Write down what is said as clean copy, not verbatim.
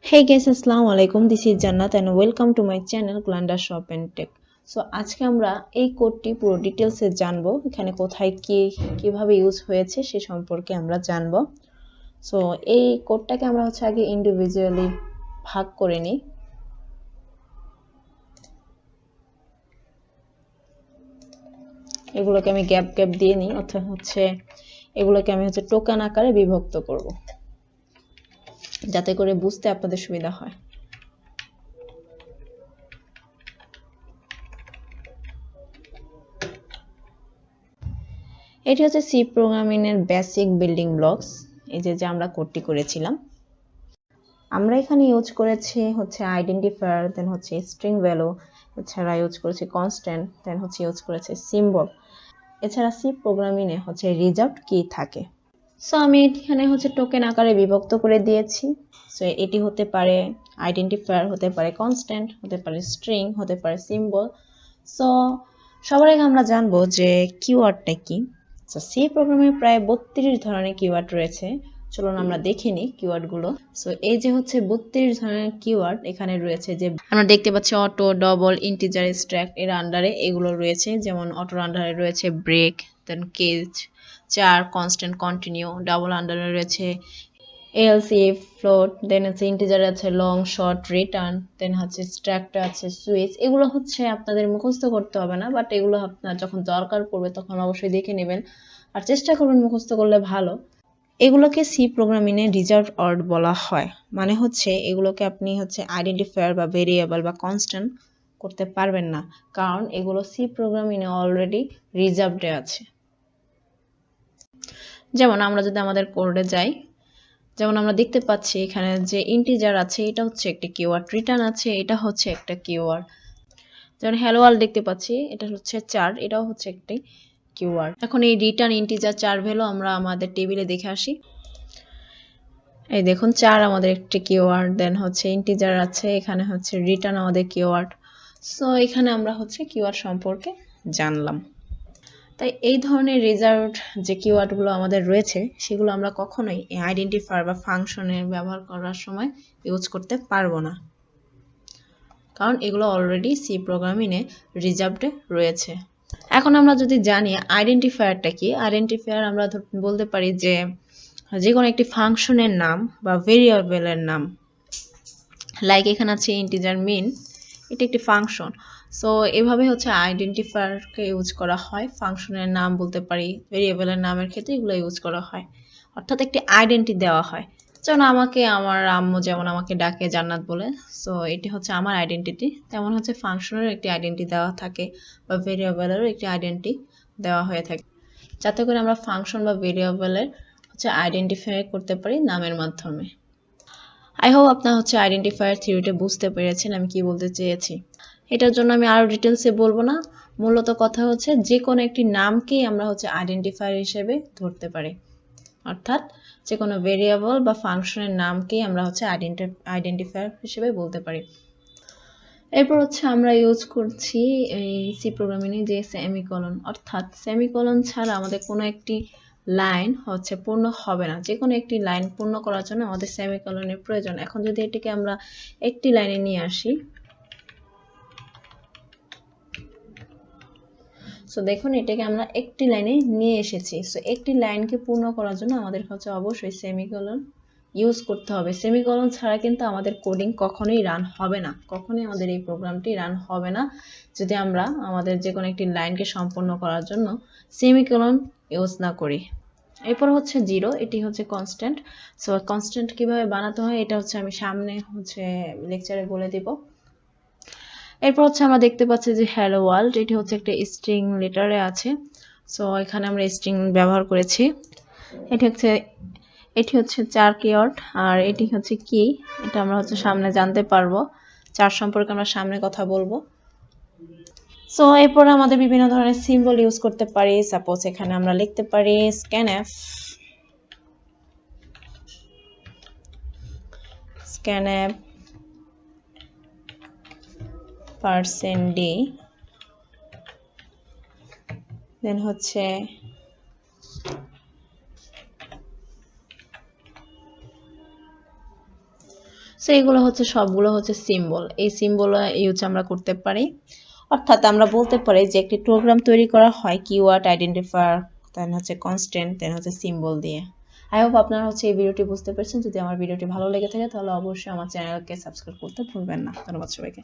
Hey guys, assalamu alaikum. This is Jannat and welcome to my channel Glunda Shop and Tech. So আজকে আমরা এই কোডটি পুরো ডিটেইলসে জানবো। এখানে কোথায় কিভাবে ইউজ হয়েছে সে সম্পর্কে আমরা জানবো। সো এই কোডটাকে আমরা আগে ইন্ডিভিজুয়ালি ভাগ করে নিই। এগুলোকে আমি গ্যাপ দিয়ে নিই, অর্থাৎ এগুলোকে আমি টোকেন আকারে বিভক্ত করব, যাতে করে বুঝতে আপনাদের সুবিধা হয়। এটি হচ্ছে সি প্রোগ্রামিং এর বেসিক বিল্ডিং ব্লকস। এই যে আমরা কোডটি করেছিলাম, আমরা এখানে ইউজ করেছি আইডেন্টিফায়ার, দেন স্ট্রিং ভ্যালু, এছাড়া ইউজ করেছি কনস্ট্যান্ট, দেন ইউজ করেছি সিম্বল। এছাড়া সি প্রোগ্রামিং এ রিজার্ভড কি থাকে। সো আমি এখানে টোকেন আকারে বিভক্ত করে দিয়েছি। সো এটি হতে পারে আইডেন্টিফায়ার, হতে পারে কনস্ট্যান্ট, হতে পারে স্ট্রিং, হতে পারে সিম্বল। সো সবার আগে আমরা জানবো যে কিওয়ার্ডটা কি। সো সি প্রোগ্রামে প্রায় 32 ধরনের কিওয়ার্ড রয়েছে। চলুন আমরা দেখে নিই কিওয়ার্ড গুলো। সো এই যে 32 ধরনের কিওয়ার্ড এখানে রয়েছে, যে আমরা দেখতে পাচ্ছি অটো, ডবল, ইন্টিজার, স্ট্যাক এর আন্ডারে এগুলো রয়েছে। যেমন অটোর আন্ডারে রয়েছে ব্রেক, দেন কেজ, চার, কনস্ট্যান্ট, কন্টিনিউ। ডাবল আন্ডারে রয়েছে এলসি, ফ্লোট, দেন ইন্টিজার আছে লং, শর্ট, রিটার্ন, দেন স্ট্রাক্টর আছে সুইচ। এগুলো আপনাদের মুখস্থ করতে হবে না, বাট এগুলো আপনার যখন দরকার পড়বে তখন অবশ্যই দেখে নেবেন আর চেষ্টা করবেন মুখস্থ করলে ভালো। এগুলোকে সি প্রোগ্রামিং এ রিজার্ভ ওয়ার্ড বলা হয়। মানে এগুলোকে আপনি আইডেন্টিফায়ার বা ভেরিয়েবল বা কনস্ট্যান্ট করতে পারবেন না, কারণ এগুলো সি প্রোগ্রামিং এ অলরেডি রিজার্ভডে আছে। যেমন আমরা যদি আমাদের কোডে যাই, যেমন আমরা দেখতে পাচ্ছি এখানে যে ইন্টিজার আছে, এটা একটি কিওয়ার্ড, রিটার্ন আছে, এটা একটা কিওয়ার্ড। যেমন হ্যালো ওয়ার্ল্ড দেখতে পাচ্ছি, এটা 4, এটাও একটি কিওয়ার্ড। এখন এই রিটার্ন, ইন্টিজার, 4 ভ্যালু আমরা আমাদের টেবিলে দেখে আসি। এই দেখুন 4 আমাদের একটি কিওয়ার্ড, দেন ইন্টিজার আছে, এখানে রিটার্ন আমাদের কিওয়ার্ড। সো এখানে আমরা কিওয়ার্ড সম্পর্কে জানলাম। তাই এই ধরনের রিজার্ভড যে কিওয়ার্ডগুলো আমাদের রয়েছে সেগুলো আমরা কখনোই আইডেন্টিফায়ার বা ফাংশনের ব্যবহার করার সময় ইউজ করতে পারবো না, কারণ এগুলো অলরেডি সি প্রোগ্রামিং এ রিজার্ভডে রয়েছে। এখন আমরা যদি জানি আইডেন্টিফায়ারটা কি, আইডেন্টিফায়ার আমরা বলতে পারি যে কোনো একটি ফাংশনের নাম বা ভেরিয়েবলের নাম। লাইক এখানে আছে ইন্টিজার মিন, এটা একটি ফাংশন। সো এভাবে আইডেন্টিফায়ারকে ইউজ করা হয়। ফাংশনের নাম বলতে পারি, ভেরিয়েবলের নামের ক্ষেত্রে এগুলো ইউজ করা হয়, অর্থাৎ একটি আইডেন্টি দেওয়া হয়। যেমন আমার আম্মু যেমন আমাকে ডাকে জান্নাত বলে, সো এটি আমার আইডেন্টিটি। তেমন ফাংশনের একটি আইডেন্টি দেওয়া থাকে বা ভেরিয়েবলেরও একটি আইডেন্টি দেওয়া হয়ে থাকে, যাতে করে আমরা ফাংশন বা ভেরিয়েবলের আইডেন্টিফাই করতে পারি নামের মাধ্যমে। আই হোপ আপনারা আইডেন্টিফায়ার থিওরিটা বুঝতে পেরেছেন আমি কি বলতে চেয়েছি। এটার জন্য আমি আরো ডিটেলসে বলবো না, মূলত কথা যে কোনো একটি নামকেই আমরা আইডেন্টিফায়ার হিসেবে ধরতে পারি, অর্থাৎ যে কোনো ভেরিয়েবল বা ফাংশনের নামকেই আমরা আইডেন্টিফায়ার হিসেবে বলতে পারি। এরপর আমরা ইউজ করছি এই সি প্রোগ্রামিং এ যে সেমিকোলন, অর্থাৎ সেমিকোলন ছাড়া আমাদের কোনো একটি লাইন পূর্ণ হবে না। যে কোনো একটি লাইন পূর্ণ করার জন্য আমাদের সেমিকোলনের প্রয়োজন। এখন যদি এটাকে আমরা একটি লাইনে নিয়ে আসি, সো দেখুন এটাকে আমরা একটি লাইনে নিয়ে এসেছি। সো একটি লাইনকে পূর্ণ করার জন্য আমাদের অবশ্যই সেমিকোলন ইউজ করতে হবে। সেমিকোলন ছাড়া কিন্তু আমাদের কোডিং কখনোই রান হবে না, কখনোই আমাদের এই প্রোগ্রামটি রান হবে না যদি আমরা আমাদের যে কোনো একটি লাইনকে সম্পূর্ণ করার জন্য সেমিকোলন ইউজ না করি। এরপর 0, এটি কনস্ট্যান্ট। সো কনস্ট্যান্ট কিভাবে বানাতে হয় এটা আমি সামনে লেকচারে বলে দিব। এরপর আমরা দেখতে পাচ্ছি যে হ্যালো ওয়ার্ল্ড, এটি একটা স্ট্রিং লেটারে আছে। সো এখানে আমরা স্ট্রিং ব্যবহার করেছি। এটি 4 কিওয়ার্ড, আর এটি কি, এটা আমরা সামনে জানতে পারবো। 4 সম্পর্কে আমরা সামনে কথা বলবো। সো এরপর আমাদের বিভিন্ন ধরনের সিম্বল ইউজ করতে পারি। সাপোজ এখানে আমরা লিখতে পারি scanf %d, দেন সো এগুলো হচ্ছে সবগুলো হচ্ছে সিম্বল। এই সিম্বল ইউজ আমরা করতে পারি। অর্থাৎ আমরা বলতে পারি যে একটি প্রোগ্রাম তৈরি করা হয় কিওয়ার্ড আইডেন্টিফায়ার, দেন হচ্ছে কনস্ট্যান্ট, দেন হচ্ছে সিম্বল দিয়ে। আই হোপ আপনারা হচ্ছে এই ভিডিওটি বুঝতে পেরেছেন। যদি আমার ভিডিওটি ভালো লেগে থাকে তাহলে অবশ্যই আমার চ্যানেলকে সাবস্ক্রাইব করতে ভুলবেন না। ধন্যবাদ সবাইকে।